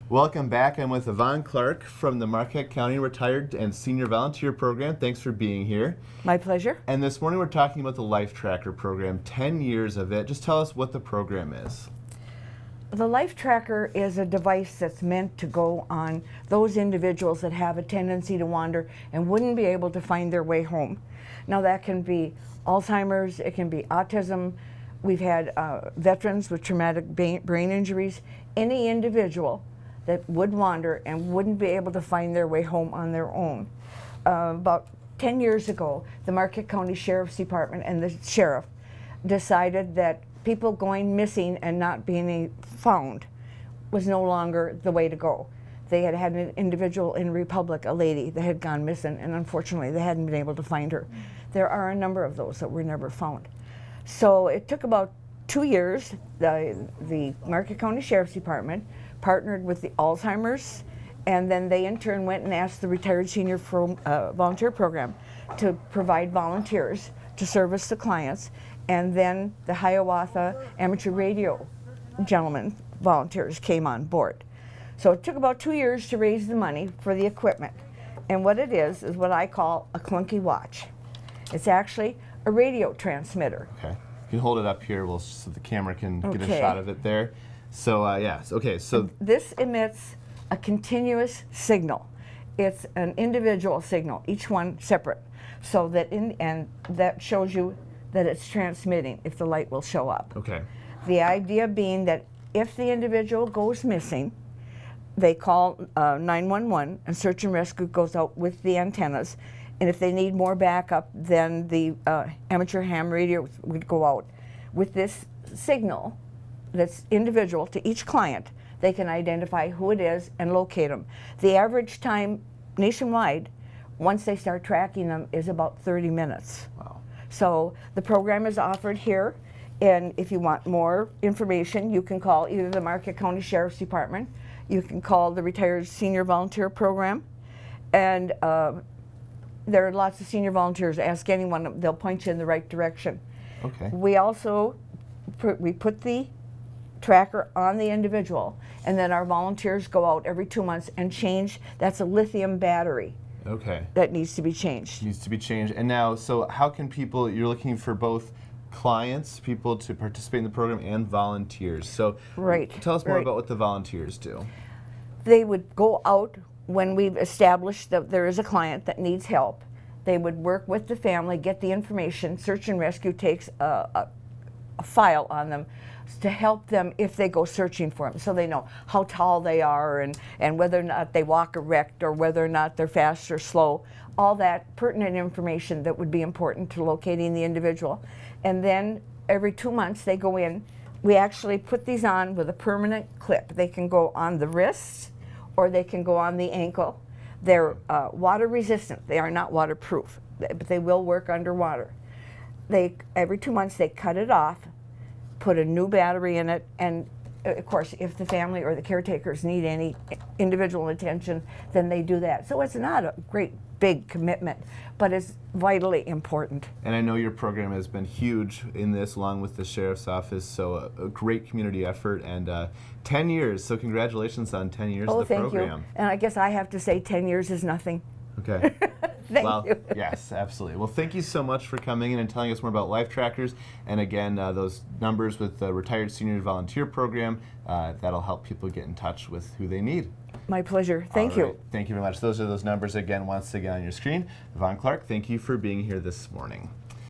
Welcome back. I'm with Yvonne Clark from the Marquette County Retired and Senior Volunteer Program. Thanks for being here. My pleasure. And this morning we're talking about the LifeTracker program, 10 years of it. Just tell us what the program is. The LifeTracker is a device that's meant to go on those individuals that have a tendency to wander and wouldn't be able to find their way home. Now that can be Alzheimer's, it can be autism. We've had veterans with traumatic brain injuries. Any individual that would wander and wouldn't be able to find their way home on their own. About 10 years ago, the Marquette County Sheriff's Department and the sheriff decided that people going missing and not being found was no longer the way to go. They had had an individual in Republic, a lady that had gone missing, and unfortunately they hadn't been able to find her. There are a number of those that were never found. So it took about 2 years. The Marquette County Sheriff's Department partnered with the Alzheimer's, and then they in turn went and asked the Retired Senior Volunteer Program to provide volunteers to service the clients, and then the Hiawatha Amateur Radio gentlemen, volunteers, came on board. So it took about 2 years to raise the money for the equipment, and what it is what I call a clunky watch. It's actually a radio transmitter. Okay. You can hold it up here so the camera can get a Okay. shot of it there. So, yes. Okay, so This emits a continuous signal. It's an individual signal, each one separate, so that and that shows you that it's transmitting if the light will show up. okay. The idea being that if the individual goes missing, they call 911 and search and rescue goes out with the antennas, and if they need more backup, then the amateur ham radio would go out. With this signal that's individual to each client, they can identify who it is and locate them. The average time nationwide, once they start tracking them, is about 30 minutes. Wow. So the program is offered here, and if you want more information, you can call either the Marquette County Sheriff's Department, you can call the Retired Senior Volunteer Program, and there are lots of senior volunteers. Ask anyone, they'll point you in the right direction. Okay. We also put the tracker on the individual, and then our volunteers go out every 2 months and change. That's a lithium battery. Okay. That needs to be changed. Needs to be changed. And now, so how can people, you're looking for both clients, people to participate in the program, and volunteers. So Right. Tell us more right. about what the volunteers do. They would go out when we've established that there is a client that needs help. They would work with the family, get the information. Search and rescue takes a file on them to help them if they go searching for them, so they know how tall they are and whether or not they walk erect or whether or not they're fast or slow. All that pertinent information that would be important to locating the individual. And then every 2 months they go in. We actually put these on with a permanent clip. They can go on the wrist or they can go on the ankle. They're water resistant. They are not waterproof, but they will work underwater. Every 2 months they cut it off, put a new battery in it, and of course if the family or the caretakers need any individual attention, then they do that. So it's not a great big commitment, but it's vitally important. And I know your program has been huge in this, along with the Sheriff's Office, so a great community effort, and 10 years, so congratulations on 10 years of the Thank program. you. And I guess I have to say 10 years is nothing. Okay. Thank you. Yes, absolutely. Well, thank you so much for coming in and telling us more about LifeTrackers. And again, those numbers with the Retired Senior Volunteer Program, that'll help people get in touch with who they need. My pleasure. Thank All right. you. Thank you very much. Those are those numbers again, once again on your screen. Yvonne Clark, thank you for being here this morning.